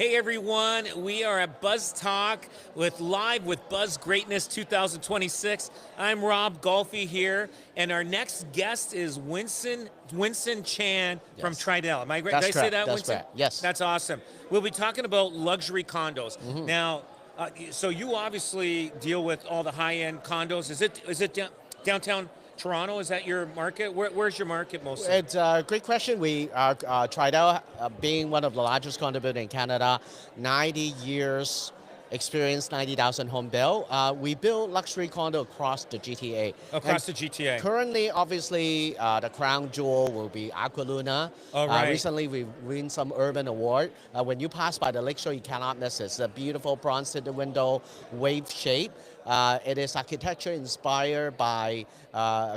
Hey everyone, we are at Buzz Talk with Live with Buzz Greatness 2026. I'm Rob Golfi here, and our next guest is Winston Chan from Yes. Tridel. Am I great? Did That's I say correct. that, That's Winston? correct. Yes. That's awesome. We'll be talking about luxury condos. Now, so you obviously deal with all the high-end condos. Is it downtown Toronto? Is that your market? Where's your market mostly? It's a great question. We are Tridel, being one of the largest condo builders in Canada, 90 years experience, 90,000 home built. We build luxury condo across the GTA. Across the GTA. Currently, obviously, the crown jewel will be Aqualuna. All right. Recently, we win some urban award. When you pass by the lakeshore, you cannot miss it. It's a beautiful bronze tinted window, wave shape. It is architecture inspired by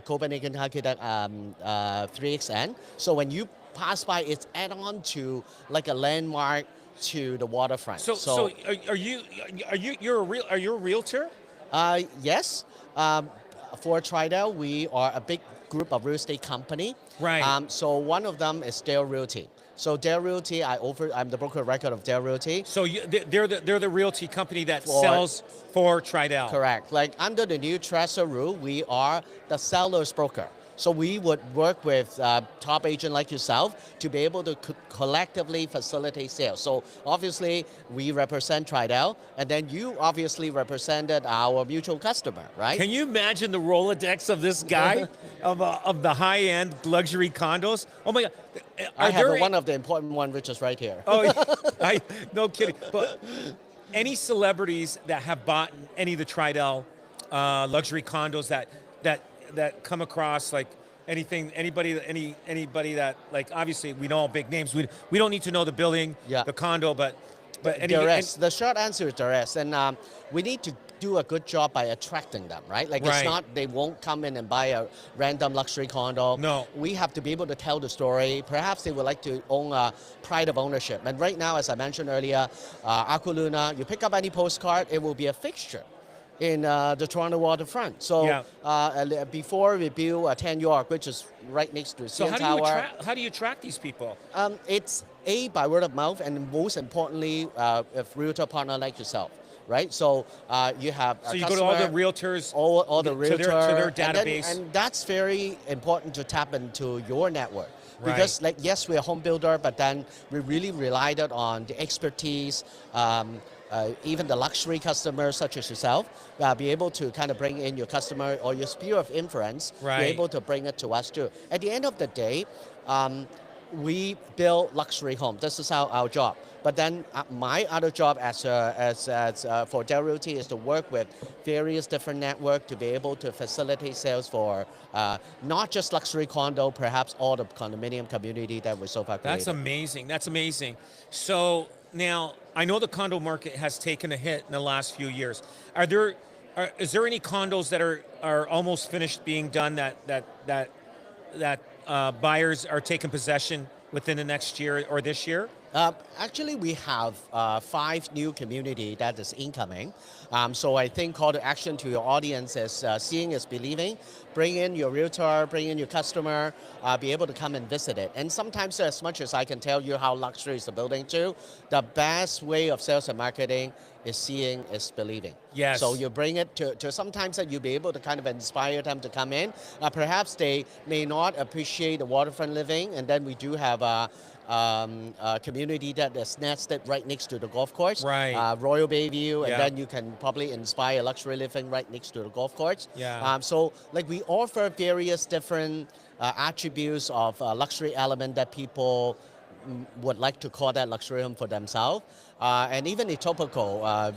Copenhagen architect 3XN. So when you pass by, it's add on to like a landmark to the waterfront. So are you a realtor? Yes. For Tridel, we are a big group of real estate company. Right. So one of them is Dale Realty. So Dale Realty, I'm the broker of record of Dale Realty. So they're the realty company that sells for Tridel. Correct. Like under the new Trezor rule, we are the seller's broker. So we would work with top agent like yourself to be able to collectively facilitate sales. So obviously we represent Tridel, and then you obviously represented our mutual customer, right? Can you imagine the Rolodex of this guy of the high-end luxury condos? Oh my God! I have one of the important one, which is right here. Oh, no kidding. But any celebrities that have bought any of the Tridel luxury condos that come across, like anybody that, like, obviously we know all big names. We don't need to know the building, the condo, but the short answer is there is, and we need to do a good job by attracting them, right? Like it's not they won't come in and buy a random luxury condo. No, we have to be able to tell the story. Perhaps they would like to own a pride of ownership. And right now, as I mentioned earlier, Aqualuna, you pick up any postcard, it will be a fixture in the Toronto waterfront. So before we build 10 York, which is right next to CN Tower. How do you attract these people? It's by word of mouth, and most importantly, a realtor partner like yourself. Right, so you have. So you go to all the realtors, all the realtors, to their database, and that's very important to tap into your network. Right. Because, like, yes, we're a home builder, but then we really relied on the expertise. Even the luxury customers such as yourself, be able to kind of bring in your customer or your sphere of influence, be able to bring it to us too. At the end of the day, we build luxury homes. This is our job. But then my other job for Dale Realty is to work with various different networks to be able to facilitate sales for not just luxury condo, perhaps all the condominium community that we so far created. That's amazing. That's amazing. So now, I know the condo market has taken a hit in the last few years. Is there any condos that are almost finished being done that buyers are taking possession within the next year or this year? Actually, we have 5 new community that is incoming. So I think call to action to your audience is seeing is believing. Bring in your realtor, bring in your customer, be able to come and visit it. And sometimes, as much as I can tell you how luxury is the building too, the best way of sales and marketing is seeing is believing. Yes. So you bring it to sometimes that you'll be able to kind of inspire them to come in. Perhaps they may not appreciate the waterfront living, and then we do have a community that is nested right next to the golf course, Royal Bayview, and then you can probably inspire luxury living right next to the golf course. So like we offer various different attributes of luxury element that people would like to call that luxury home for themselves. And even Etobicoke.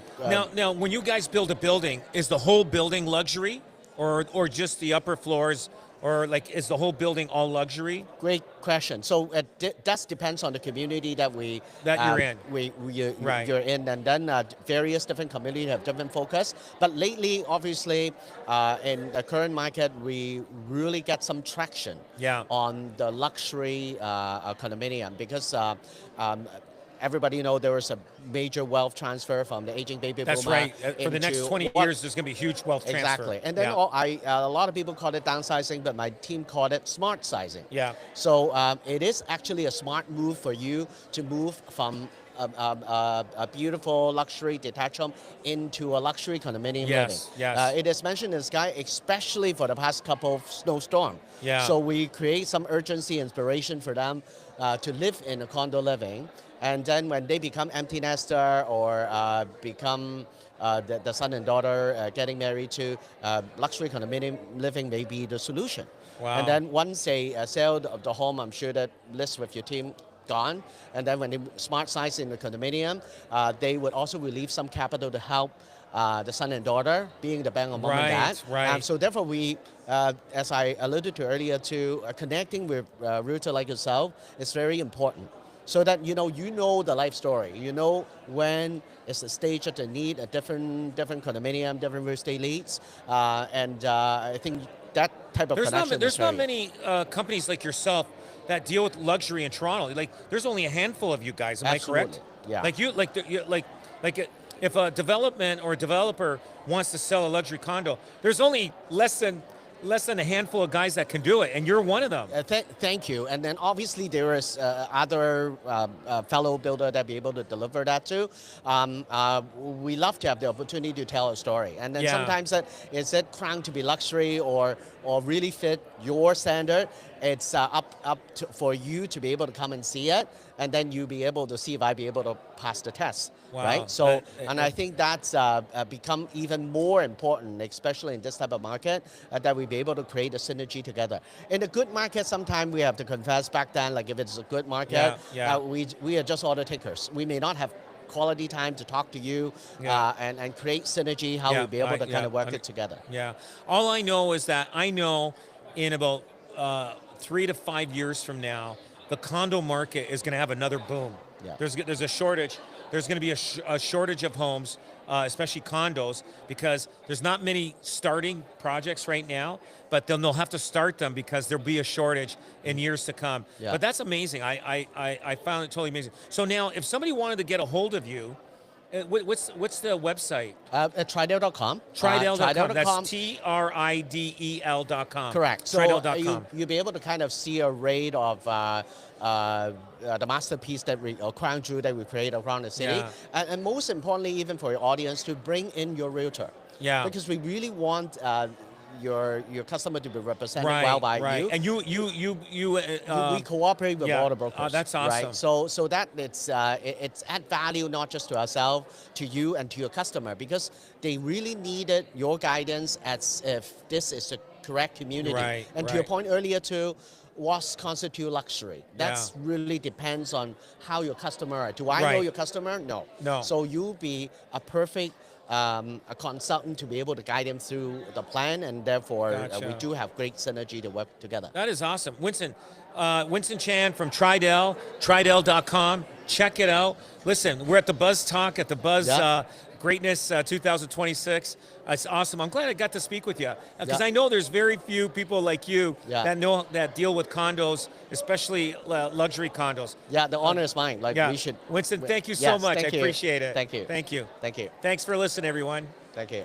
Now, when you guys build a building, is the whole building luxury, or just the upper floors? Or like, is the whole building all luxury? Great question. So that depends on the community that you're in. You're in, and then various different communities have different focus. But lately, obviously, in the current market, we really get some traction on the luxury condominium because everybody know there was a major wealth transfer from the aging baby boomer. That's right. For the next 20 years, there's going to be huge wealth transfer. Exactly. And then a lot of people call it downsizing, but my team called it smart sizing. Yeah. So it is actually a smart move for you to move from a beautiful luxury detached home into a luxury condominium living. Yes, yes. It is mentioned in the sky, especially for the past couple of snowstorm. Yeah. So we create some urgency, inspiration for them to live in a condo living. And then when they become empty nester or become the son and daughter getting married to luxury condominium living may be the solution. Wow. And then once they sell the home, I'm sure that list with your team gone. And then when they smart size in the condominium, they would also relieve some capital to help the son and daughter, being the bank of mom and dad. Right. So therefore we, as I alluded to earlier too, connecting with realtor like yourself is very important. So that you know the life story. You know when is the stage that they need a different condominium, different real estate leads, and I think that type of connection. There's not many companies like yourself that deal with luxury in Toronto. Like there's only a handful of you guys. Am Absolutely. I correct? Yeah. If a development or a developer wants to sell a luxury condo, there's only less than a handful of guys that can do it, and you're one of them. Thank you. And then obviously there is other fellow builder that be able to deliver that too. We love to have the opportunity to tell a story. And then sometimes is it crowned to be luxury or really fit your standard. It's for you to be able to come and see it, and then you be able to see if I be able to pass the test. Wow. Right? So, and I think that's become even more important, especially in this type of market, that we be able to create a synergy together. In a good market, sometimes we have to confess back then, like if it's a good market, we are just order takers. We may not have quality time to talk to you and create synergy, how we'll be able to kind of work it together. Yeah. All I know is that I know in about 3 to 5 years from now, the condo market is going to have another boom. Yeah. There's a shortage. There's going to be a shortage of homes, especially condos, because there's not many starting projects right now, but they'll have to start them because there'll be a shortage in years to come. Yeah. But that's amazing. I found it totally amazing. So now, if somebody wanted to get a hold of you, what's the website? Tridel.com. Tridel.com. That's TRIDEL.com. Correct. So Tridel.com. you'll be able to kind of see a rate of the masterpiece or crown jewel that we create around the city. Yeah. And most importantly, even for your audience, to bring in your realtor. Yeah. Because we really want your customer to be represented well by you. And you we cooperate with all the brokers. That's awesome. Right? So that it's add value not just to ourselves, to you and to your customer, because they really needed your guidance as if this is the correct community. Right, and to your point earlier too, what constitutes luxury? That's really depends on how your customer. Do I know your customer? No. No. So you be a perfect a consultant to be able to guide them through the plan, and therefore we do have great synergy to work together. That is awesome. Winston Chan from Tridel, Tridel.com. Check it out. Listen, we're at the Buzz Talk at the Buzz Greatness 2026. It's awesome. I'm glad I got to speak with you because I know there's very few people like you that deal with condos, especially luxury condos. Yeah, the honor is mine. We should. Winston, thank you so much. I appreciate it. Thank you. Thank you. Thank you. Thanks for listening, everyone. Thank you.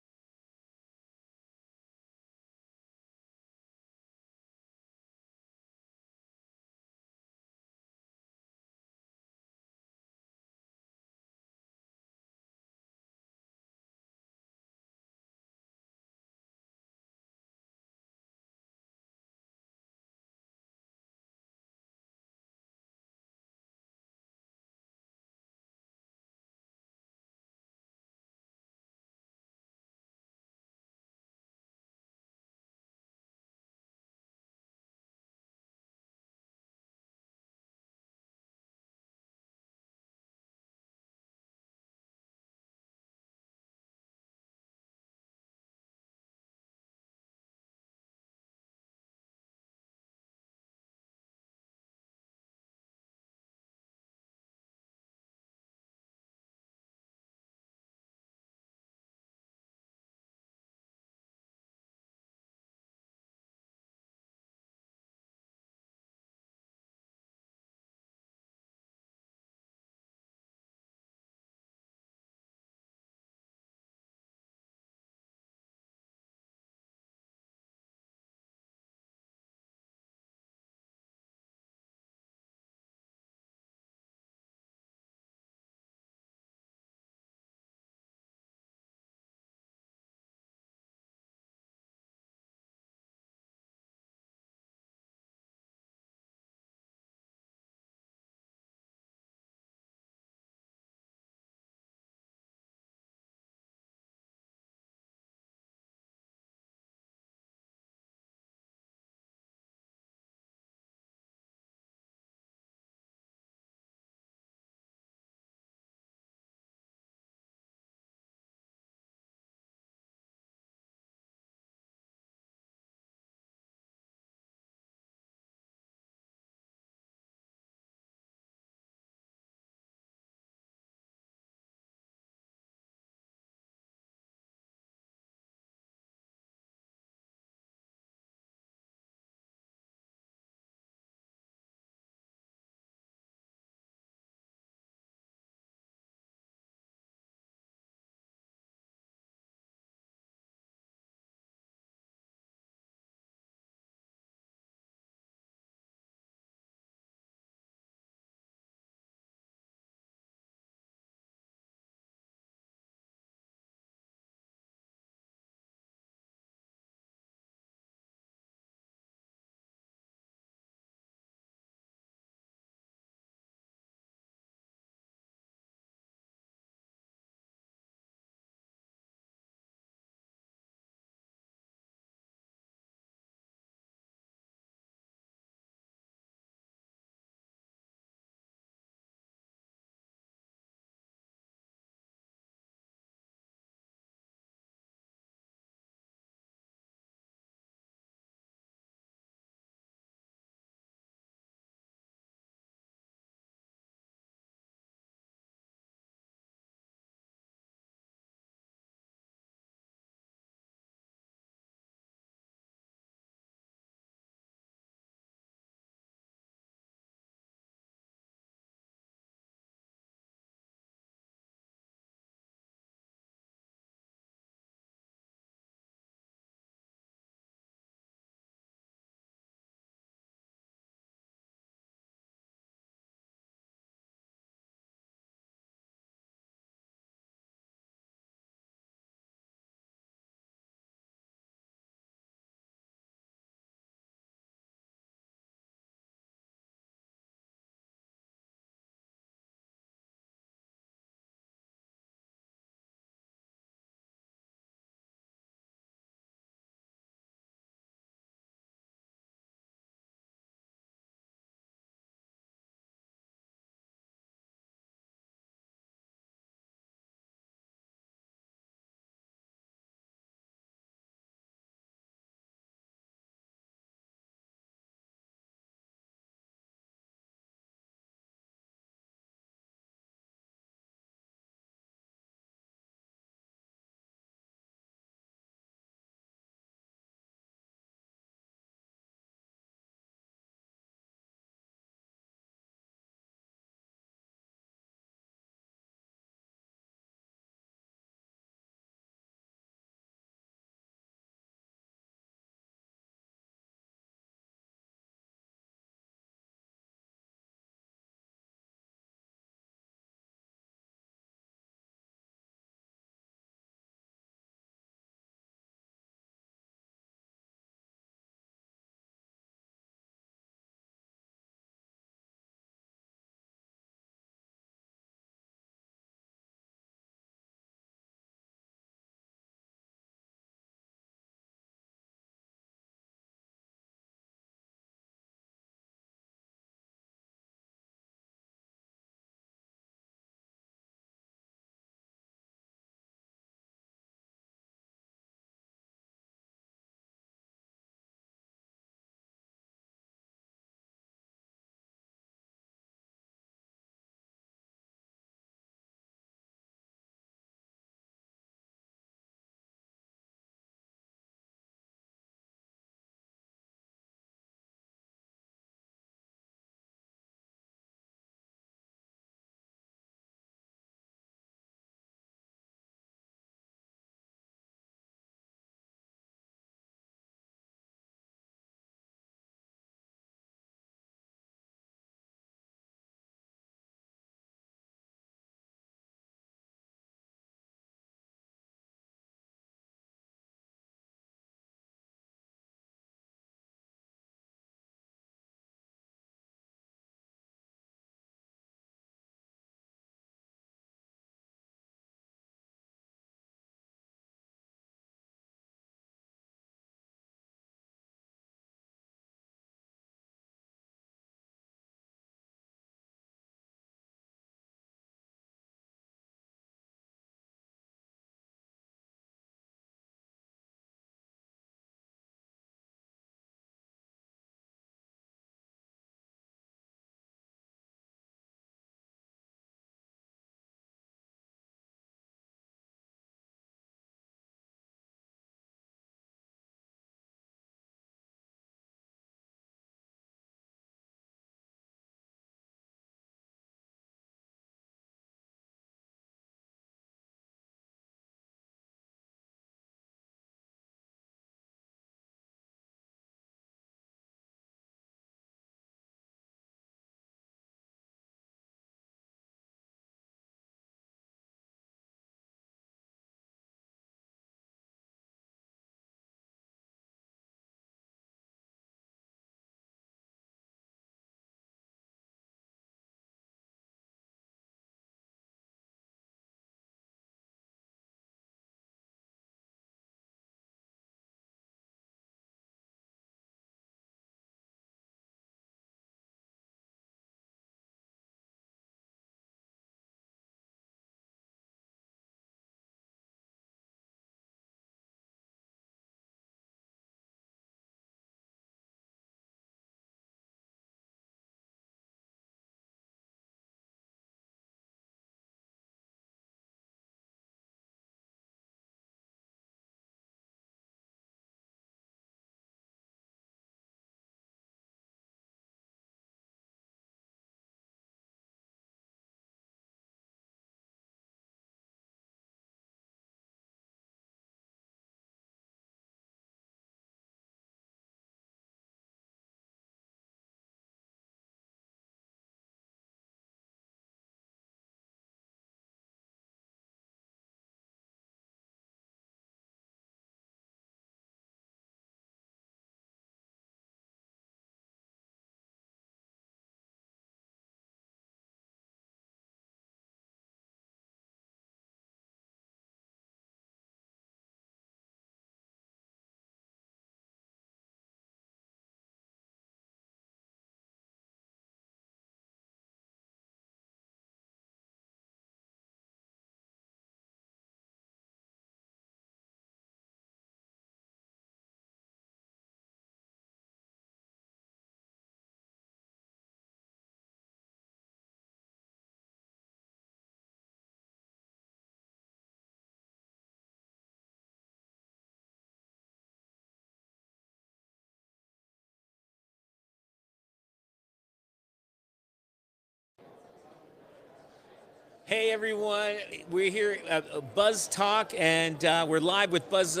Hey everyone, we're here at Buzz Talk, and we're live with Buzz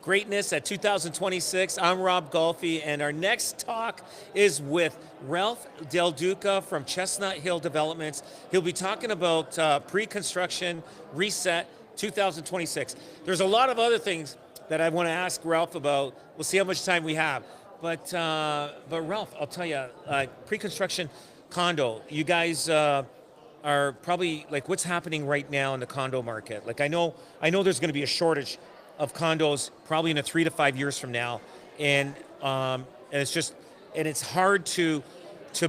Greatness at 2026. I'm Rob Golfi, and our next talk is with Ralph Del Duca from Chestnut Hill Developments. He'll be talking about pre-construction reset 2026. There's a lot of other things that I want to ask Ralph about. We'll see how much time we have. But Ralph, I'll tell you, pre-construction condo, you guys are probably like, what's happening right now in the condo market? Like I know there's going to be a shortage of condos probably in 3 to 5 years from now, and it's hard to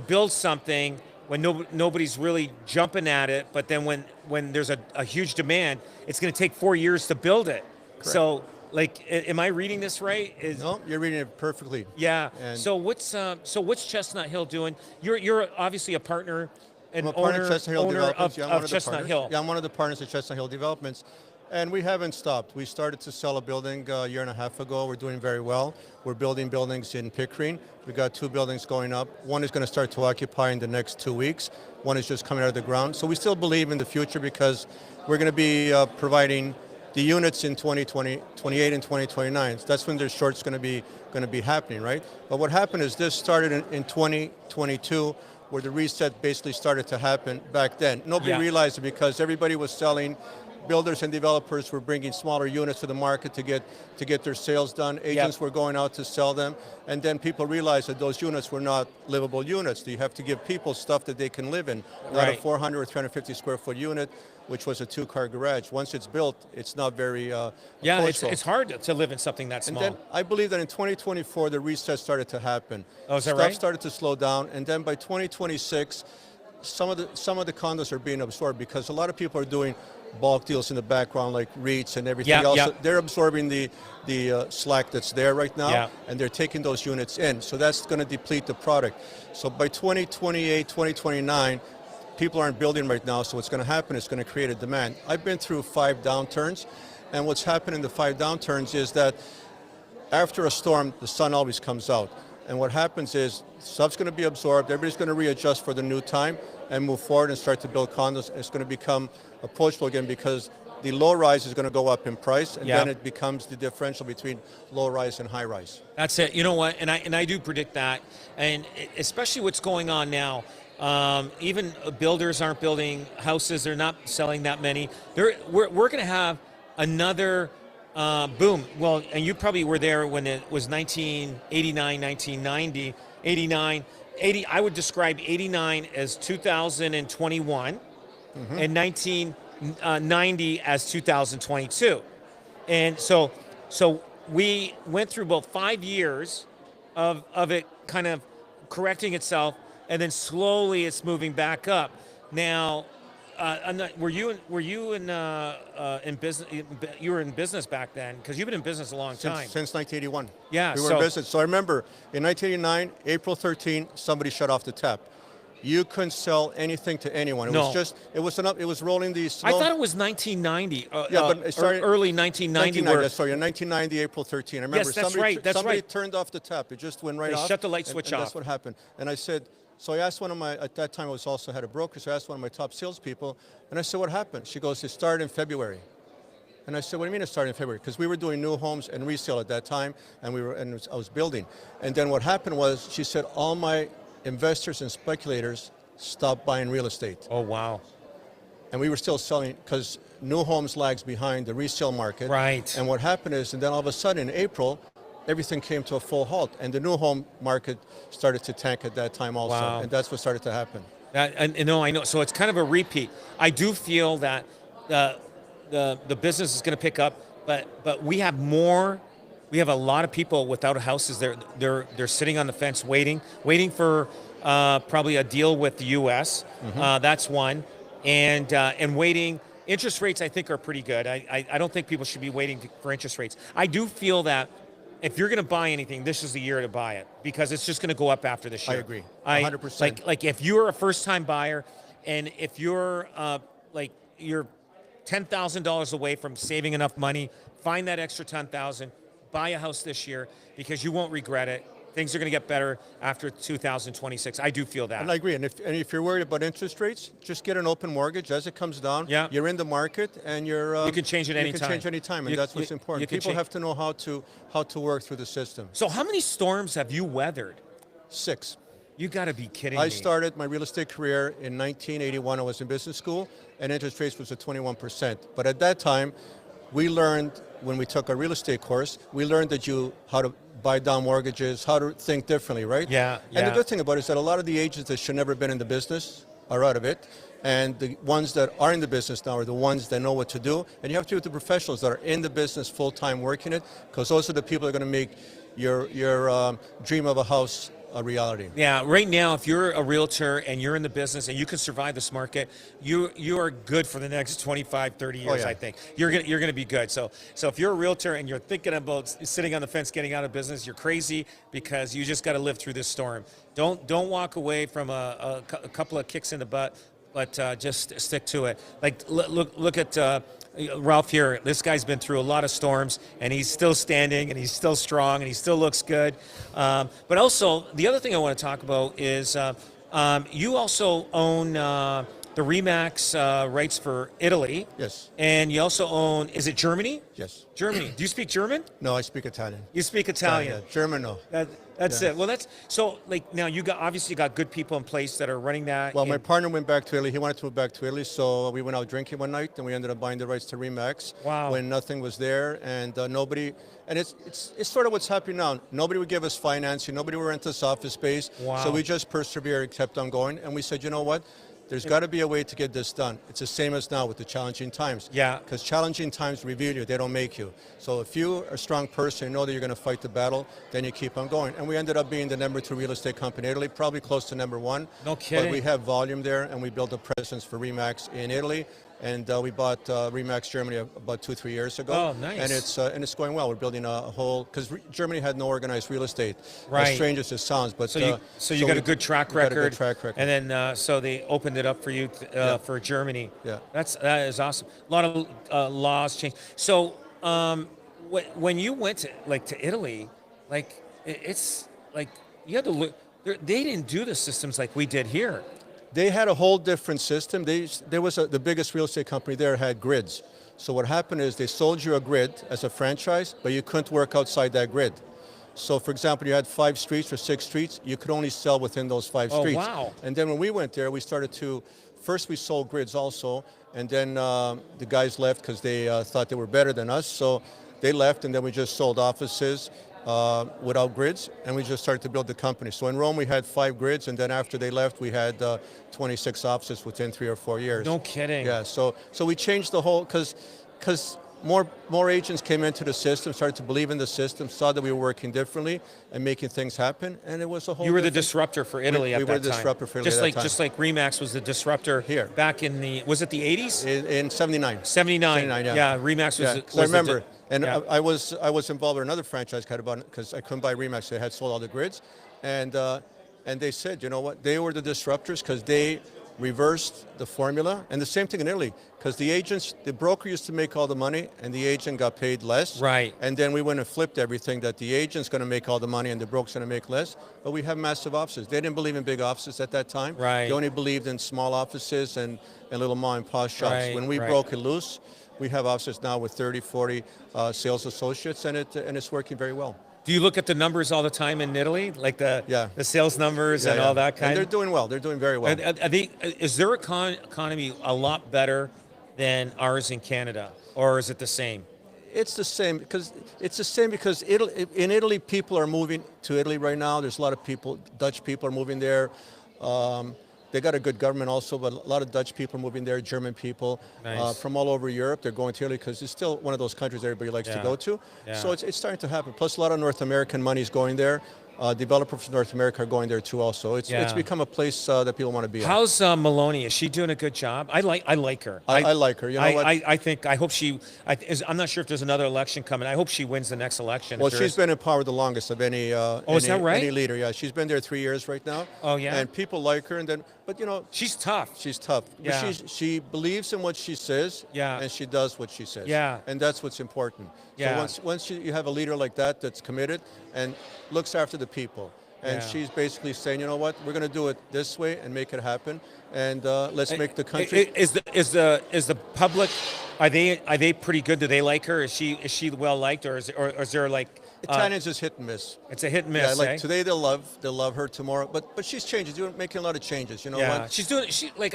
build something when nobody's really jumping at it. But then when there's a huge demand, it's going to take 4 years to build it. Correct. So like, am I reading this right? No, you're reading it perfectly. Yeah. And So what's Chestnut Hill doing? You're obviously a partner. I'm a partner of Chestnut Hill Developments. Of Chestnut Hill. Yeah, I'm one of the partners of Chestnut Hill Developments. And we haven't stopped. We started to sell a building a year and a half ago. We're doing very well. We're building buildings in Pickering. We got 2 buildings going up. One is going to start to occupy in the next 2 weeks. One is just coming out of the ground. So we still believe in the future because we're going to be providing the units in 2028 and 2029. So that's when the short's going to be happening, right? But what happened is this started in 2022, where the reset basically started to happen back then. Nobody realized it because everybody was selling. Builders and developers were bringing smaller units to the market to get their sales done. Agents were going out to sell them, and then people realized that those units were not livable units. You have to give people stuff that they can live in, not a 400 or 350 square foot unit, which was a 2-car garage. Once it's built, it's not very approachable. It's hard to live in something that small. And then I believe that in 2024, the reset started to happen. Oh, is that Stuff right? started to slow down, and then by 2026, some of the condos are being absorbed because a lot of people are doing bulk deals in the background, like REITs and everything else. Yeah. They're absorbing the slack that's there right now, and they're taking those units in. So that's going to deplete the product. So by 2028, 2029, people aren't building right now, so what's going to happen is going to create a demand. I've been through 5 downturns, and what's happened in the 5 downturns is that after a storm, the sun always comes out. And what happens is stuff's going to be absorbed, everybody's going to readjust for the new time and move forward and start to build condos. It's going to become approachable again because the low rise is going to go up in price, and then it becomes the differential between low rise and high rise. That's it. You know what? And I do predict that, and especially what's going on now. Even builders aren't building houses; they're not selling that many. We're going to have another boom. Well, and you probably were there when it was 1989, 1990, 89, 80. I would describe 89 as 2021, and 1990 as 2022. And so we went through about 5 years of it kind of correcting itself, and then slowly it's moving back up. Now, were you in business? You were in business back then because you've been in business a long time. Since 1981. Yeah, we were in business. So I remember in 1989, April 13, somebody shut off the tap. You couldn't sell anything to anyone. It was rolling these. I thought it was 1990. But it started early 1990. Sorry, in 1990, April 13. I remember somebody turned off the tap. It just went right off. They shut the light switch off. That's what happened. And I said, so I asked at that time I was also had a broker, so I asked one of my top salespeople, and I said, what happened? She goes, it started in February. And I said, what do you mean it started in February? Because we were doing new homes and resale at that time, and I was building. And then what happened was, she said, all my investors and speculators stopped buying real estate. Oh, wow. And we were still selling because new homes lags behind the resale market. Right. And what happened is, and then all of a sudden in April, everything came to a full halt, and the new home market started to tank at that time also. Wow. And that's what started to happen. I know. So it's kind of a repeat. I do feel that the business is going to pick up, but we have more. We have a lot of people without houses. They're sitting on the fence waiting for probably a deal with the U.S. That's one, and waiting. Interest rates, I think, are pretty good. I don't think people should be waiting for interest rates. I do feel that if you're going to buy anything, this is the year to buy it because it's just going to go up after this year. I agree, 100%. Like if you're a first-time buyer, and if you're you're $10,000 away from saving enough money, find that extra $10,000, buy a house this year because you won't regret it. things are going to get better after 2026. I do feel that. And I agree. And if you're worried about interest rates, just get an open mortgage. As it comes down, Yeah. you're in the market, and You can change it You anytime. can change anytime, and You- that's what's you- important. you can People change- have to know how to work through the system. So how many storms have you weathered? 6. You got to be kidding I me. started my real estate career in 1981. I was in business school, and interest rates was at 21%. But at that time, we learned when we took our real estate course, we learned how to buy down mortgages, how to think differently, right? Yeah, And the yeah. good thing about it is that a lot of the agents that should never have been in the business are out of it. And the ones that are in the business now are the ones that know what to do. And you have to be with the professionals that are in the business full-time working it, because those are the people that are going to make your dream of a house a reality. Yeah, right now, if you're a realtor and you're in the business and you can survive this market, you are good for the next 25, 30 years, yeah. I think. You're gonna be good. So if you're a realtor and you're thinking about sitting on the fence, getting out of business, you're crazy, because you just got to live through this storm. Don't walk away from a couple of kicks in the butt, but just stick to it. Like look at Ralph here. This guy's been through a lot of storms, and he's still standing, and he's still strong, and he still looks good. But also, the other thing I want to talk about is you also own the Remax rights for Italy. Yes. And you also own, is it Germany? Yes. Germany. Do you speak German? No, I speak Italian. You speak Italian. Yeah, German, no. That's Yeah. it. Well, that's so. Like now, you got good people in place that are running that. Well, my and- partner went back to Italy. He wanted to move back to Italy, so we went out drinking one night, and we ended up buying the rights to Remax. Wow. When nothing was there, and nobody. And it's sort of what's happening now. Nobody would give us financing. Nobody would rent us office space. Wow. So we just persevered, kept on going, and we said, you know what? There's got to be a way to get this done. It's the same as now with the challenging times. Yeah. Because challenging times reveal you, they don't make you. So if you are a strong person, you know that you're going to fight the battle, then you keep on going. And we ended up being the #2 real estate company in Italy, probably close to #1. No kidding. But we have volume there, and we built a presence for Remax in Italy. And we bought Remax Germany about 2-3 years ago. Oh, nice. And it's going well. We're building a whole, because Germany had no organized real estate. Right. As strange as it sounds, but So you got a good track we got record. a good track record. And then so they opened it up for you for Germany. Yeah. That is awesome. A lot of laws changed. So when you went to Italy, it's like you had to look. They didn't do the systems like we did here. They had a whole different system. The biggest real estate company there had grids. So what happened is they sold you a grid as a franchise, but you couldn't work outside that grid. So for example, you had 5 streets or 6 streets, you could only sell within those 5 Oh, streets. wow. And then when we went there, we started to, first we sold grids also, and then the guys left because they thought they were better than us. So they left, and then we just sold offices without grids, and we just started to build the company. So in Rome, we had 5 grids, and then after they left, we had 26 offices within 3 or 4 years. No kidding. Yeah, so we changed the whole, because more agents came into the system, started to believe in the system, saw that we were working differently and making things happen, and it was a whole. You were the different- disruptor for Italy at we that were time. the disruptor for Italy just at like that time. just like Remax was the disruptor Here. back in was it the 80s? in 79. 79. 79, yeah. Yeah, Remax was. Yeah, the- 'cause I was the remember, and yeah. I was involved in another franchise because I couldn't buy Remax. They had sold all the grids, and they said, you know what? They were the disruptors because they reversed the formula, and the same thing in Italy, because the broker used to make all the money, and the agent got paid less. Right. And then we went and flipped everything that the agent's going to make all the money and the broker's going to make less. But we have massive offices. They didn't believe in big offices at that time. Right. They only believed in small offices and little mom and pop shops. Right, When we right. broke it loose, we have offices now with 30, 40 sales associates, and it's working very well. Do you look at the numbers all the time in Italy, like the sales numbers and all that kind? And they're doing well. They're doing very well. Is their economy a lot better than ours in Canada, or is it the same? It's the same because in Italy, people are moving to Italy right now. There's a lot of people, Dutch people are moving there. They got a good government also, but a lot of Dutch people are moving there, German people Nice. from all over Europe. They're going to Italy because it's still one of those countries everybody likes to Yeah. go to. Yeah. So it's starting to happen. Plus, a lot of North American money is going there. Developers from North America are going there too. Also, it's Yeah. become a place that people want to be. at. How's Maloney? Is she doing a good job? I like her. I like her. You know what? I hope she. I'm not sure if there's another election coming. I hope she wins the next election. Well, if there she's is. been in power the longest of any. is that right? Any leader, yeah. She's been there 3 years right now. Oh, yeah? And people like her, but you know, She's tough. she's tough. Yeah. But she believes in what she says. Yeah. And she does what she says. Yeah. And that's what's important. Yeah. So once you have a leader like that that's committed and looks after the the people. And Yeah. she's basically saying, you know what, we're going to do it this way and make it happen. And let's make the country. Is the public, are they pretty good? Do they like her? Is she well liked, or is there like Italians is hit and miss. it's a hit and Yeah, miss? like eh? today they'll love her tomorrow, but she's changing, making a lot of changes. You know Yeah, what? she's doing.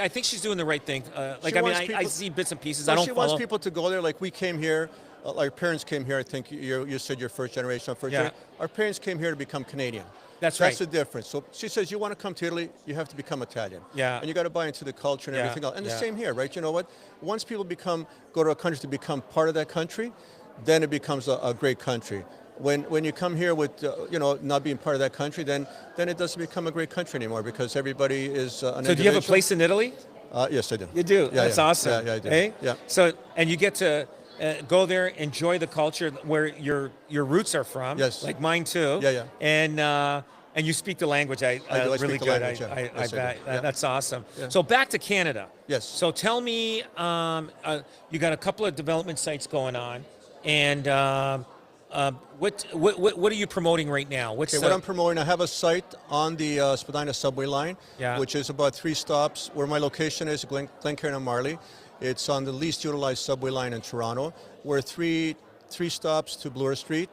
I think she's doing the right thing. Like She I mean, wants I people- see bits and pieces. No, I don't she follow. wants people to go there. Like we came here, our parents came here. I think you said your first generation. Yeah. Generation. Our parents came here to become Canadian. That's right. That's the difference. So she says, you want to come to Italy, you have to become Italian. Yeah. And you got to buy into the culture and Yeah, everything else. And yeah. the same here, right? You know what? Once people go to a country to become part of that country, then it becomes a great country. When you come here with not being part of that country, then it doesn't become a great country anymore because everybody is an So do you have a individual. place in Italy? Yes, I do. You do. Yeah, That's yeah. awesome. Yeah, I do. Eh? Yeah. So and you get to go there, enjoy the culture where your roots are from. Yes. Like mine too. Yeah, yeah. And you speak the language. I do. I Really speak the good. language, yeah. I Yes, I bet. do. Yeah. That's awesome. Yeah. So back to Canada. Yes. So tell me, you got a couple of development sites going on, and what are you promoting right now? What's Okay, what I'm promoting, I have a site on the Spadina subway line, Yeah. which is about 3 stops. Where my location is, Glencairn and Marley. It's on the least utilized subway line in Toronto. We're three stops to Bloor Street,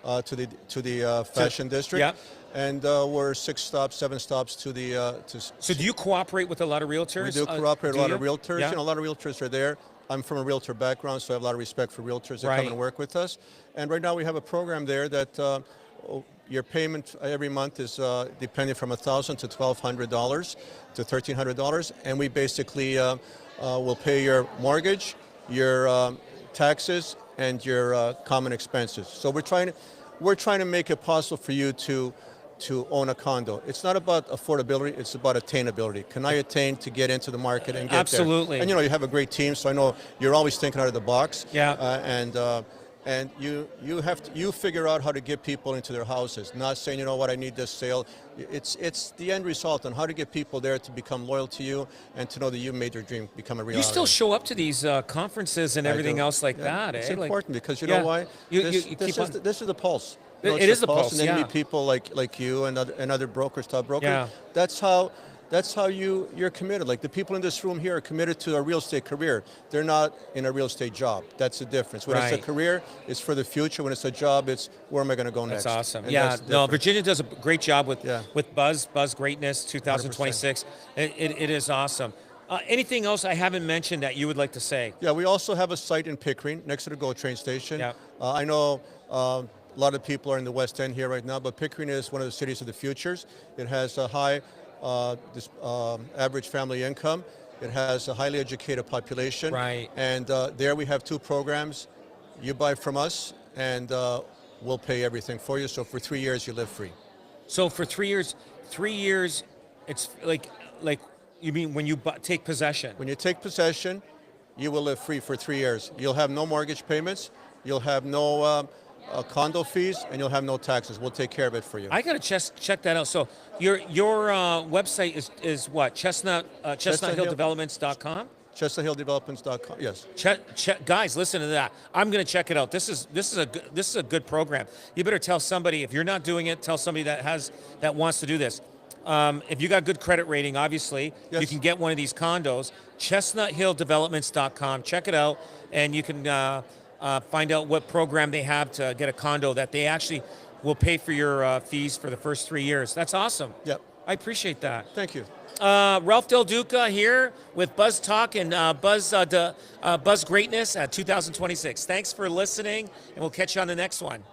to the fashion district. yeah. And we're 6 stops, 7 stops to the. So do you cooperate with a lot of realtors? We do cooperate with a lot of realtors. Yeah. You know, a lot of realtors are there. I'm from a realtor background, so I have a lot of respect for realtors that Right. come and work with us. And right now we have a program there that your payment every month is depending from $1,000 to $1,200 to $1,300, and we basically will pay your mortgage, your taxes, and your common expenses. So we're trying to make it possible for you to own a condo. It's not about affordability, it's about attainability. Can I attain to get into the market and get Absolutely. there? And you have a great team, so I know you're always thinking out of the box. Yeah. And you figure out how to get people into their houses, not saying, you know what, I need this sale. It's the end result on how to get people there to become loyal to you and to know that you made your dream become a reality. You still show up to these conferences and I everything do. else like Yeah. that, It's eh? important because you yeah. know why? You This keep on. is the pulse. It it's is the pulse, and then you yeah. meet people like you and other brokers, top brokers. Yeah. That's how you're committed. Like the people in this room here are committed to a real estate career. They're not in a real estate job. That's the difference. When it's Right. a career, it's for the future. When it's a job, it's where am I going to go next? That's awesome. And Yeah, that's the no, difference. Virginia does a great job with Yeah. Buzz Greatness 2026. It is awesome. Anything else I haven't mentioned that you would like to say? Yeah, we also have a site in Pickering next to the GO train station. Yeah. I know a lot of people are in the West End here right now, but Pickering is one of the cities of the futures. It has a high average family income. It has a highly educated population. Right. And there we have 2 programs. You buy from us, and we'll pay everything for you. So for 3 years, you live free. So for 3 years, it's like you mean when you take possession? When you take possession, you will live free for 3 years. You'll have no mortgage payments. You'll have no condo fees, and you'll have no taxes. We'll take care of it for you. I gotta check that out. So your website is what? ChestnutHillDevelopments.com. ChestnutHillDevelopments.com. Yes. Guys, listen to that. I'm going to check it out. This is a good program. You better tell somebody, if you're not doing it, tell somebody that wants to do this. If you got good credit rating, obviously, Yes. you can get one of these condos. ChestnutHillDevelopments.com. Check it out, and you can find out what program they have to get a condo that they actually will pay for your fees for the first 3 years. That's awesome. Yep. I appreciate that. Thank you. Ralph Del Duca here with Buzz Talk and Buzz Greatness at 2026. Thanks for listening, and we'll catch you on the next one.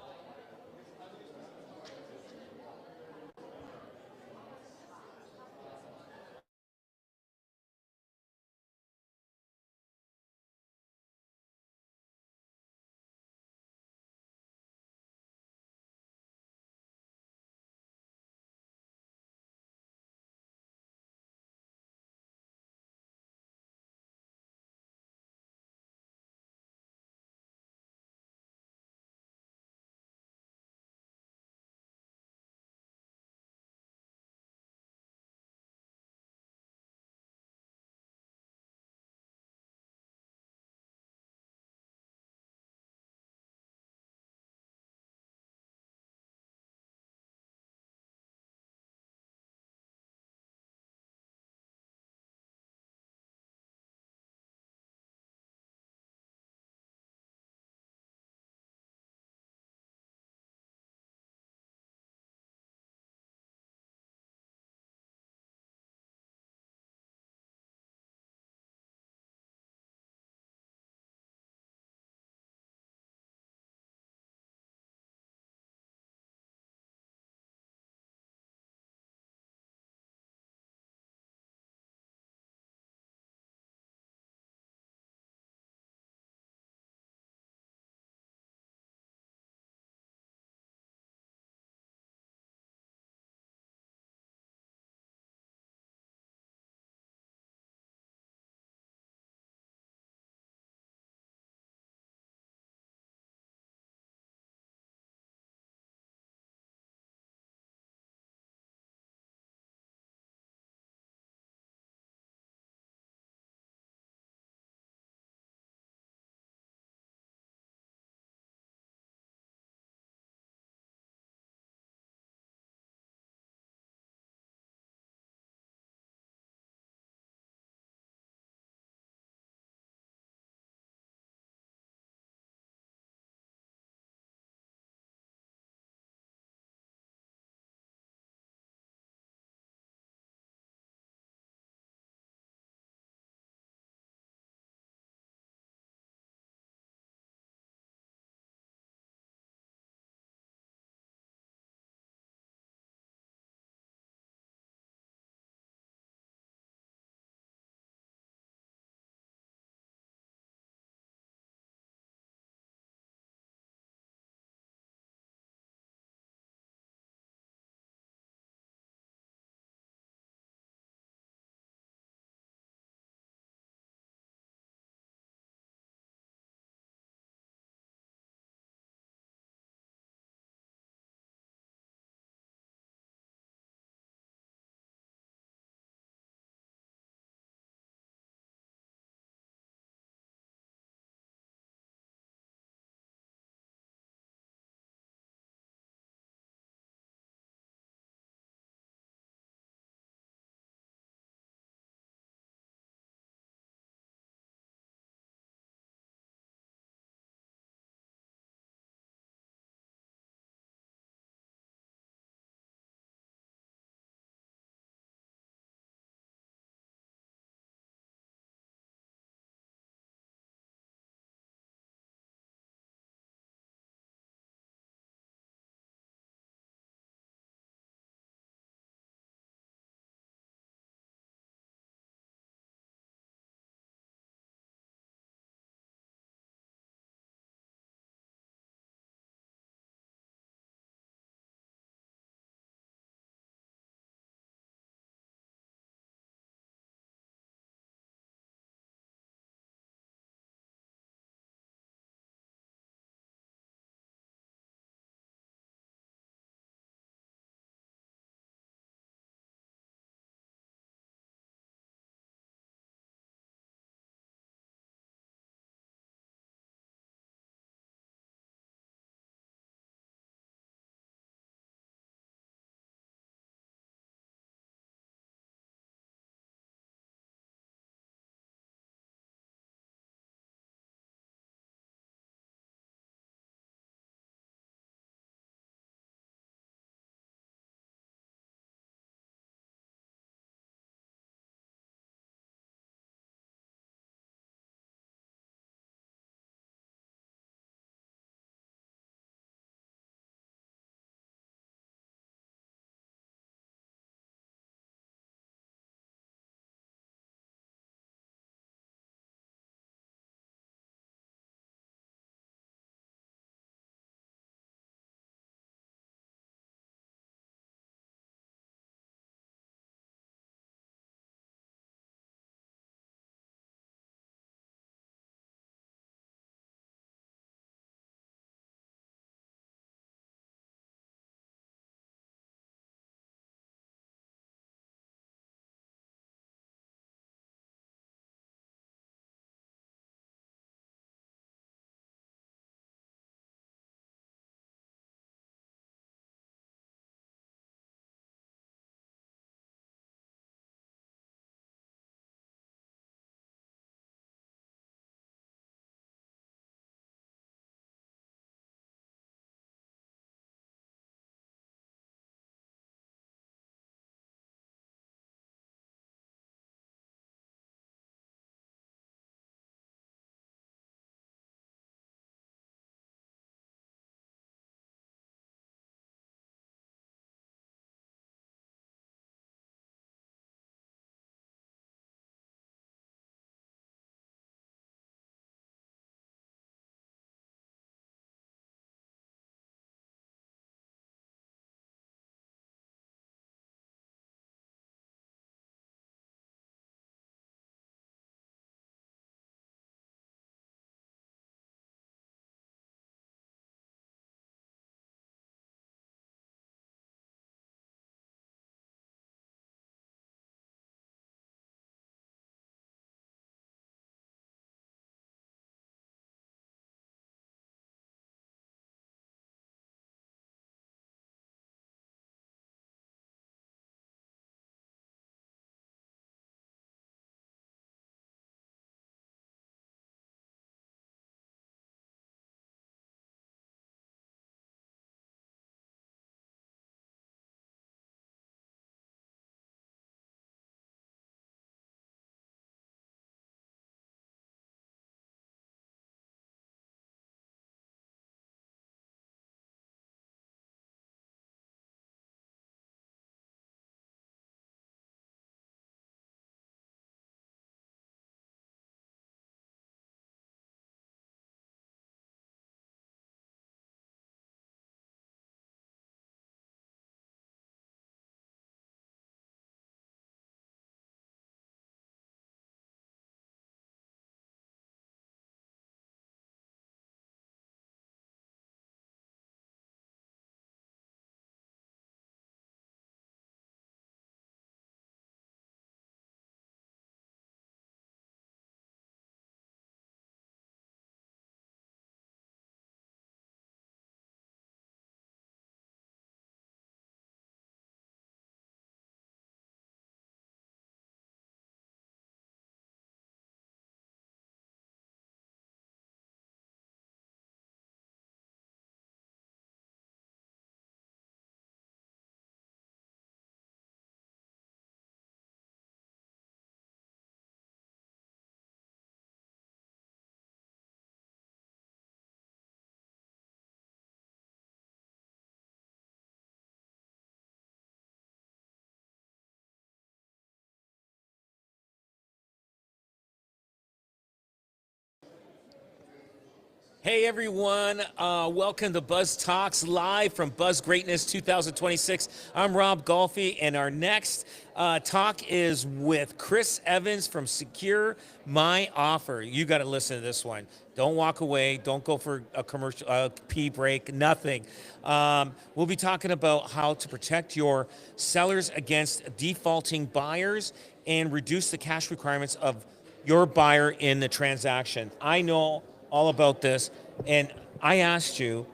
Hey everyone, welcome to Buzz Talks live from Buzz Greatness 2026. I'm Rob Golfi, and our next talk is with Chris Evans from Secure My Offer. You got to listen to this one. Don't walk away. Don't go for a commercial pee break. Nothing. We'll be talking about how to protect your sellers against defaulting buyers and reduce the cash requirements of your buyer in the transaction. I know all about this, and I asked you,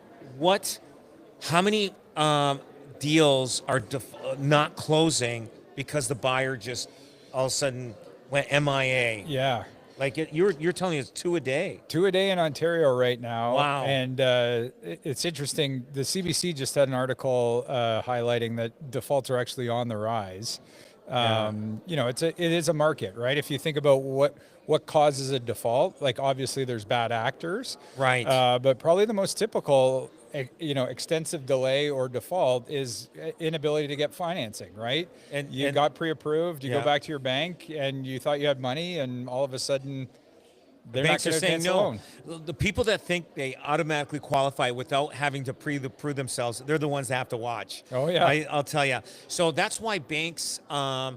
how many deals are not closing because the buyer just all of a sudden went MIA? Yeah. Like you're telling me it's 2 a day. 2 a day in Ontario right now. Wow. And it's interesting. The CBC just had an article highlighting that defaults are actually on the rise. You know, it is a market, right? If you think about what causes a default, like obviously there's bad actors, Right. but probably the most typical, you know, extensive delay or default is inability to get financing, right? And You got pre-approved, you Yeah. go back to your bank, and you thought you had money, and all of a sudden, they're Banks not are going to saying advance the no. loan. The people that think they automatically qualify without having to prove themselves, they're the ones that have to watch. Oh, yeah. I'll tell you. So that's why banks are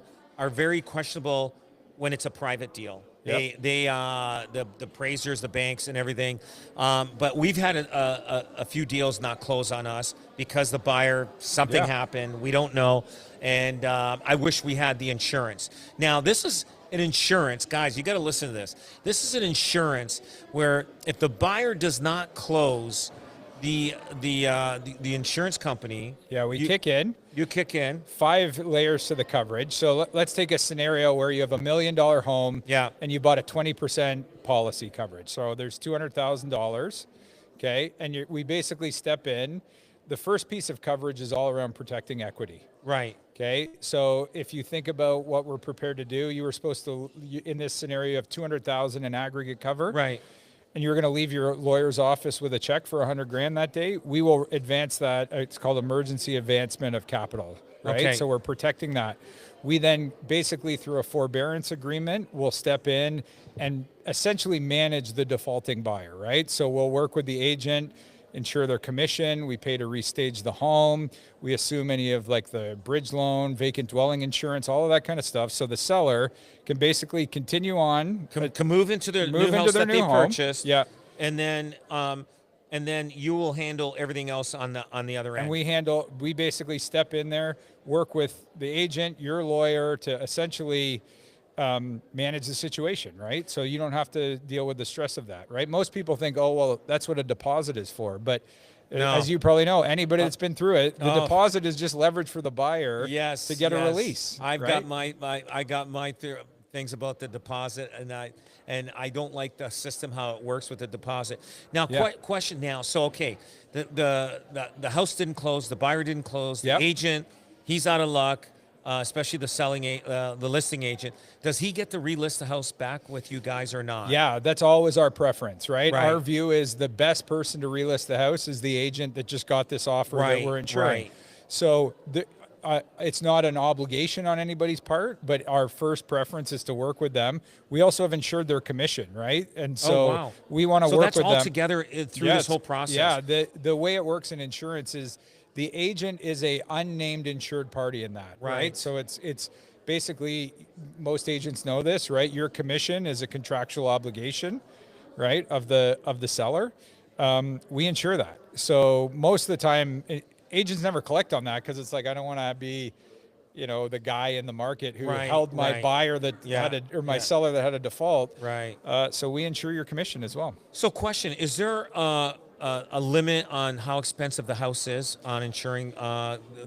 very questionable when it's a private deal. Yep. The appraisers, the banks, and everything. But we've had a few deals not close on us because the buyer, something Yeah. happened. We don't know. And I wish we had the insurance. Now, this is an insurance. Guys, you got to listen to this. This is an insurance where if the buyer does not close, the insurance company. Yeah, we kick in. You kick in. 5 layers to the coverage. So let's take a scenario where you have $1 million home, Yeah. and you bought a 20% policy coverage. So there's $200,000, okay? And we basically step in. The first piece of coverage is all around protecting equity, Right. okay? So if you think about what we're prepared to do, you were supposed to, in this scenario, you have $200,000 in aggregate cover. Right. And you're going to leave your lawyer's office with a check for $100,000 that day, we will advance that. It's called emergency advancement of capital, right? Okay. So we're protecting that. We then basically, through a forbearance agreement, will step in and essentially manage the defaulting buyer, right? So we'll work with the agent, ensure their commission. We pay to restage the home. We assume any of like the bridge loan, vacant dwelling insurance, all of that kind of stuff. So the seller can basically continue on, Can move into their move new into house their that new they home. purchased. Yeah. And then you will handle everything else on the other end. And we basically step in there, work with the agent, your lawyer, to essentially manage the situation, right? So you don't have to deal with the stress of that, right? Most people think, oh, well, that's what a deposit is for. But No. as you probably know, anybody that's been through it, the Oh. deposit is just leverage for the buyer Yes, to get a yes. release. I've right? got my things about the deposit, and I don't like the system how it works with the deposit. Now, Yeah. question now. So okay, the house didn't close, the buyer didn't close, the Yep. agent, he's out of luck. Especially the listing agent, does he get to relist the house back with you guys or not? Yeah, that's always our preference, right? Right. Our view is the best person to relist the house is the agent that just got this offer Right, that we're insuring. right. So it's not an obligation on anybody's part, but our first preference is to work with them. We also have insured their commission, right? And so wow. we want to So work that's with all them. together through Yeah, this whole it's- process. Yeah, the way it works in insurance is the agent is a unnamed insured party in that, Right. right? So it's basically, most agents know this, right? Your commission is a contractual obligation, right, of the seller. We insure that. So most of the time, agents never collect on that because it's like, I don't want to be, you know, the guy in the market who Right, held my right. buyer that Yeah, had my yeah. seller that had a default. Right. So we insure your commission as well. So, question: is there a limit on how expensive the house is on insuring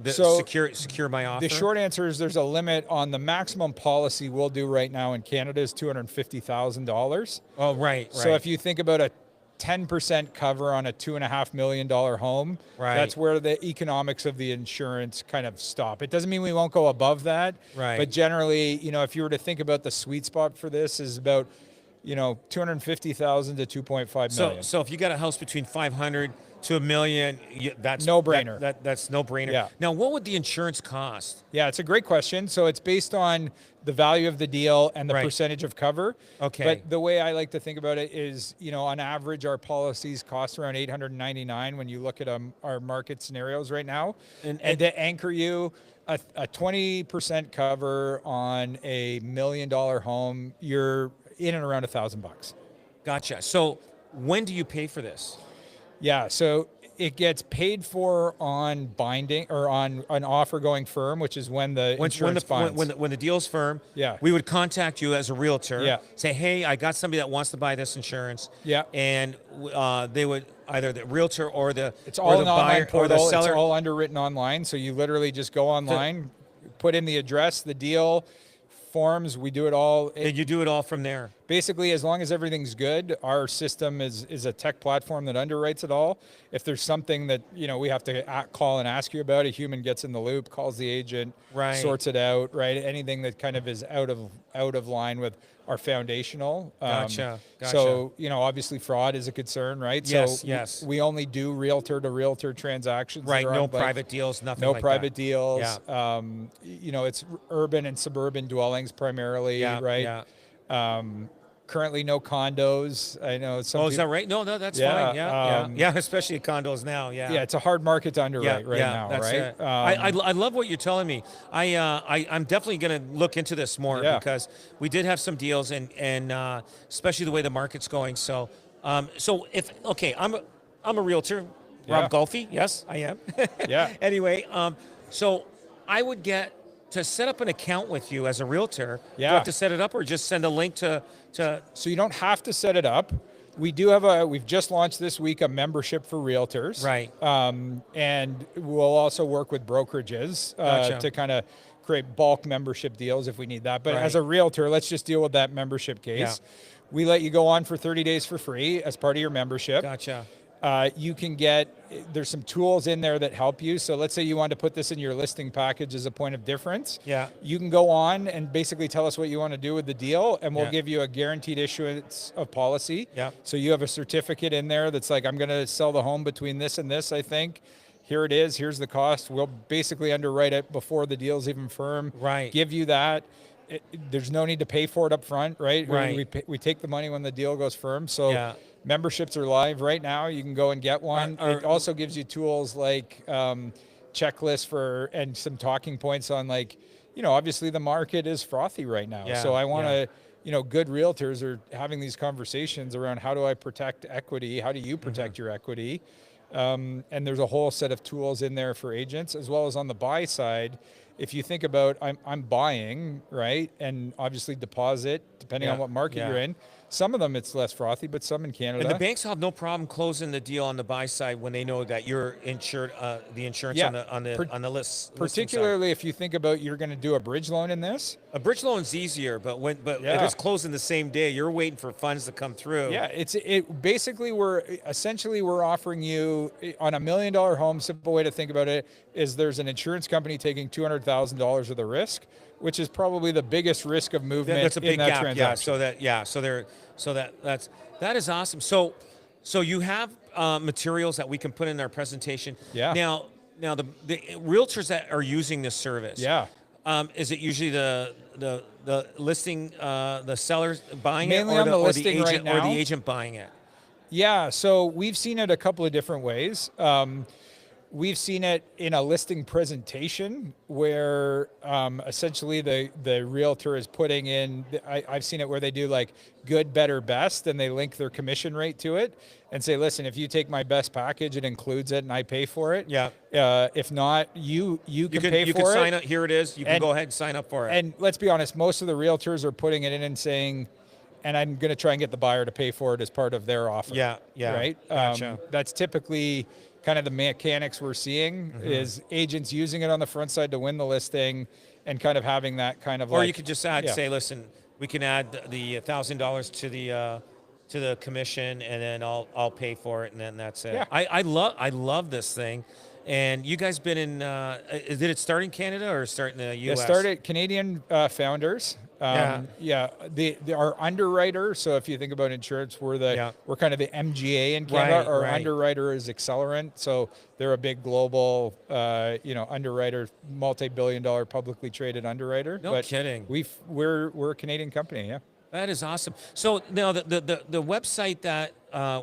So, secure my offer? The short answer is there's a limit on the maximum policy we'll do right now in Canada is $250,000. Oh, right. So if you think about a 10% cover on a $2.5 million home, Right. that's where the economics of the insurance kind of stop. It doesn't mean we won't go above that, Right. but generally, you know, if you were to think about the sweet spot for this is about, you know, $250,000 to $2.5 million. So if you got a house between 500 to $1 million, that's No-brainer. That's no brainer. Yeah. Now, what would the insurance cost? Yeah, it's a great question. So it's based on the value of the deal and the Right. percentage of cover. Okay. But the way I like to think about it is, on average, our policies cost around $899 when you look at our market scenarios right now. And- And to anchor you, a 20% cover on a $1 million home, you're in and around $1,000. Gotcha. So when do you pay for this? Yeah, so it gets paid for on binding or on an offer going firm, which is when the insurance binds. When the deal's firm, Yeah. we would contact you as a realtor. Yeah. Say, hey, I got somebody that wants to buy this insurance. Yeah. And they would either the realtor or the It's or all the an online buyer or portal. the It's seller. all underwritten online. So you literally just go online, put in the address, the deal, forms. We do it all. and you do it all from there. Basically, as long as everything's good, our system is a tech platform that underwrites it all. If there's something that we have to call and ask you about, a human gets in the loop, calls the agent, Right. sorts it out. Right, anything that kind of is out of line with our foundational. Gotcha. So obviously, fraud is a concern, right? Yes, So yes. we only do realtor to realtor transactions. that Right. are No on, like, private deals, nothing no like private that. deals. Yeah. It's urban and suburban dwellings primarily, Yeah, right? yeah. Currently, no condos. I know some. Oh, is that people- right? No, that's Yeah, fine. Yeah, um, yeah. Especially condos now. Yeah. Yeah, it's a hard market to underwrite right now, that's right? it. I love what you're telling me. I'm definitely going to look into this more Yeah. because we did have some deals and especially the way the market's going. So I'm a realtor, Yeah. Rob Golfi. Yes, I am. Yeah. Anyway, so I would get to set up an account with you as a realtor. Do Yeah. I have to set it up or just send a link to So you don't have to set it up. We've just launched this week a membership for realtors. Right. And we'll also work with brokerages Gotcha. to kind of create bulk membership deals if we need that. But Right. as a realtor, let's just deal with that membership case. We let you go on for 30 days for free as part of your membership. Gotcha. You can there's some tools in there that help you. So let's say you want to put this in your listing package as a point of difference. Yeah. You can go on and basically tell us what you want to do with the deal, and we'll Yeah. give you a guaranteed issuance of policy. Yeah. So you have a certificate in there that's like, I'm going to sell the home between this and this, I think. Here it is. Here's the cost. We'll basically underwrite it before the deal's even firm. Right. Give you that. There's no need to pay for it up front, right? Right. We take the money when the deal goes firm. So Yeah. memberships are live right now. You can go and get one. Are- It also gives you tools like checklists and some talking points on obviously the market is frothy right now. Yeah, So I want yeah. to, good realtors are having these conversations around how do I protect equity? How do you protect Mm-hmm. your equity? And there's a whole set of tools in there for agents, as well as on the buy side. If you think about, I'm buying, right? And obviously deposit, depending on Yeah, what market yeah. you're in. Some of them it's less frothy, but some in Canada. And the banks have no problem closing the deal on the buy side when they know that you're insured, the insurance Yeah. on the list. listing side. Particularly if you think about you're going to do a bridge loan in this. A bridge loan's easier, but if Yeah. it's closing the same day, you're waiting for funds to come through. Yeah, basically we're offering you on $1 million home. Simple way to think about it is there's an insurance company taking $200,000 of the risk, which is probably the biggest risk of movement That's a big in that gap. transaction. That is awesome. So you have materials that we can put in our presentation. Yeah. Now the realtors that are using this service. Yeah. Is it usually the listing, the sellers buying Mainly it, or on the or listing right agent, or now. the agent buying it? Yeah, so we've seen it a couple of different ways. We've seen it in a listing presentation where essentially the realtor is putting in, I've seen it where they do like good, better, best, and they link their commission rate to it and say, listen, if you take my best package, it includes it and I pay for it. Yeah. If not, you can pay you for can it. sign up. Here it is. You can And- go ahead and sign up for it. And let's be honest, most of the realtors are putting it in and saying, and I'm going to try and get the buyer to pay for it as part of their offer. Yeah, yeah, Right? gotcha. That's typically kind of the mechanics we're seeing Mm-hmm. is agents using it on the front side to win the listing and kind of having that kind of Or like, you could just add, yeah. say, listen, we can add the $1,000 to the commission, and then I'll pay for it, and then that's it. Yeah. I love this thing, and you guys been in. Did it start in Canada or start in the U.S.? It started Canadian founders. Yeah, our underwriter. So if you think about insurance, Yeah. we're kind of the MGA in Canada. Right, Our right. underwriter is Accelerant, so they're a big global, underwriter, multi-billion-dollar publicly traded underwriter. No kidding. We're a Canadian company. Yeah, That is awesome. So now the website that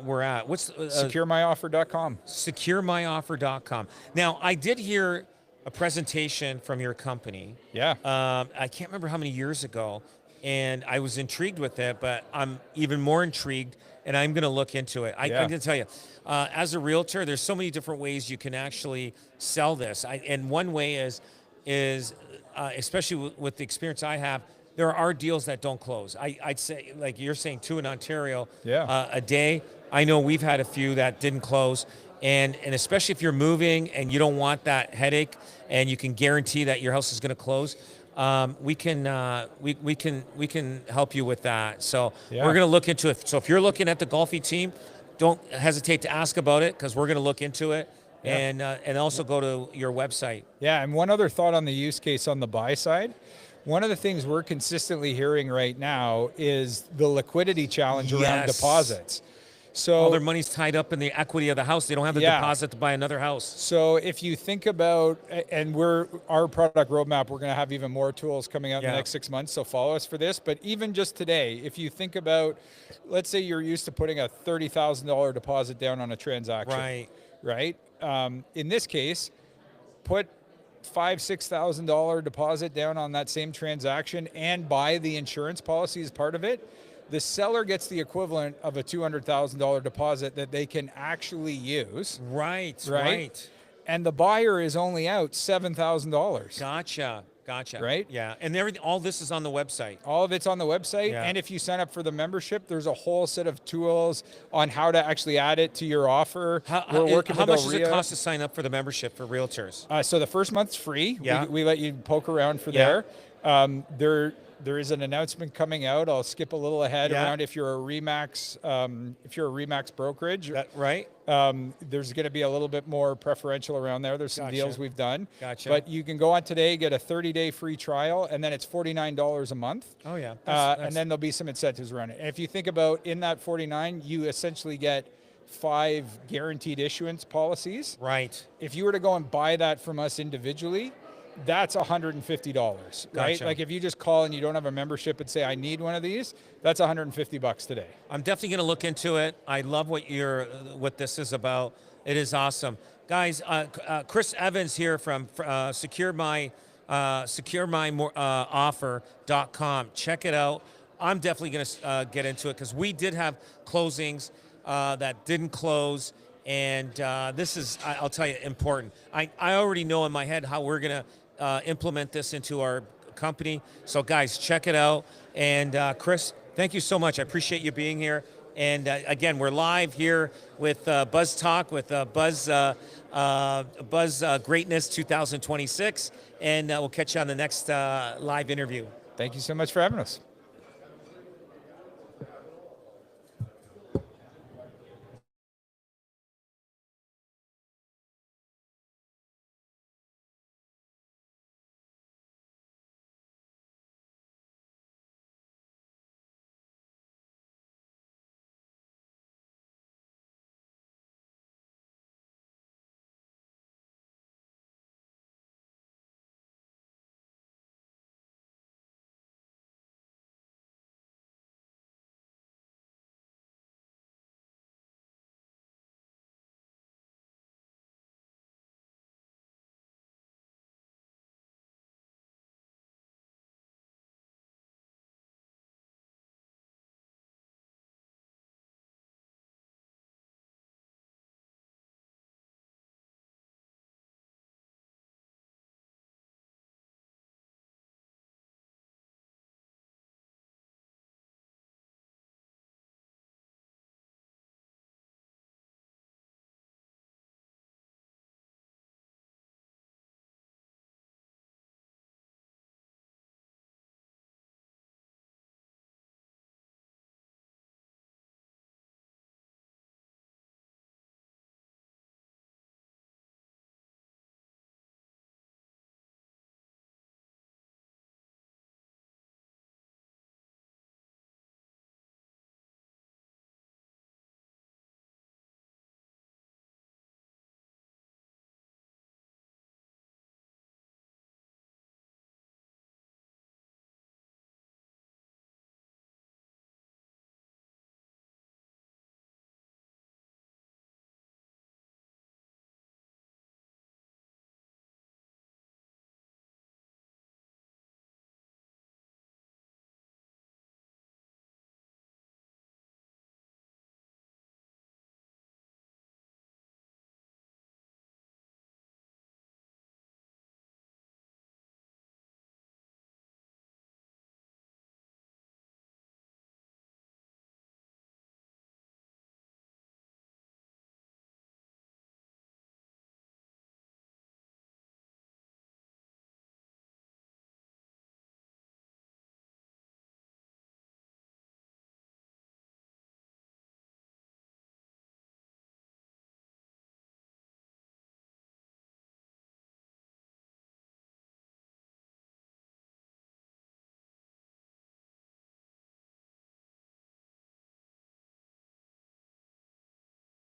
we're at, what's securemyoffer.com. securemyoffer.com. Now, I did hear a presentation from your company. Yeah. I can't remember how many years ago, and I was intrigued with it, but I'm even more intrigued, and I'm going to look into it. I'm Yeah. going to tell you, as a realtor, there's so many different ways you can actually sell this. And one way is especially with the experience I have, there are deals that don't close. I'd say, like you're saying, 2 in Ontario a day. I know we've had a few that didn't close. And especially if you're moving and you don't want that headache, and you can guarantee that your house is going to close, we can help you with that. So Yeah. we're going to look into it. So if you're looking at the Golfi team, don't hesitate to ask about it, because we're going to look into it, and also go to your website. Yeah, and one other thought on the use case on the buy side. One of the things we're consistently hearing right now is the liquidity challenge around Yes. deposits. So All their money's tied up in the equity of the house. They don't have the Yeah. deposit to buy another house. So if you think about, and our product roadmap, we're going to have even more tools coming out in Yeah. the next 6 months. So follow us for this. But even just today, if you think about, let's say you're used to putting a $30,000 deposit down on a transaction, Right. right? In this case, put $5,000-6,000 deposit down on that same transaction and buy the insurance policy as part of it. The seller gets the equivalent of a $200,000 deposit that they can actually use. Right. Right. And the buyer is only out $7,000. Gotcha. Right? Yeah. And everything. All this is on the website. All of it's on the website. Yeah. And if you sign up for the membership, there's a whole set of tools on how to actually add it to your offer. How with much does it Orea. cost to sign up for the membership for realtors? So the first month's free. Yeah. We let you poke around for Yeah. there. There is an announcement coming out. I'll skip a little ahead Yeah. around if you're a Remax brokerage. Right. There's going to be a little bit more preferential around there. There's some Gotcha. deals we've done. Gotcha. But you can go on today, get a 30-day free trial, and then it's $49 a month. Oh yeah. And then there'll be some incentives around it. And if you think about in that 49, you essentially get 5 guaranteed issuance policies. right. If you were to go and buy that from us individually, that's $150, right? Gotcha. Like if you just call and you don't have a membership and say, I need one of these, that's $150 today. I'm definitely going to look into it. I love what this is about. It is awesome, guys. Chris Evans here from securemyoffer.com. Check it out. I'm definitely going to get into it, because we did have closings that didn't close. And this is, I'll tell you, important. I already know in my head how we're going to implement this into our company. So guys, check it out. And Chris, thank you so much. I appreciate you being here. And again, we're live here with Buzz Talk with Buzz Greatness 2026. And we'll catch you on the next live interview. Thank you so much for having us.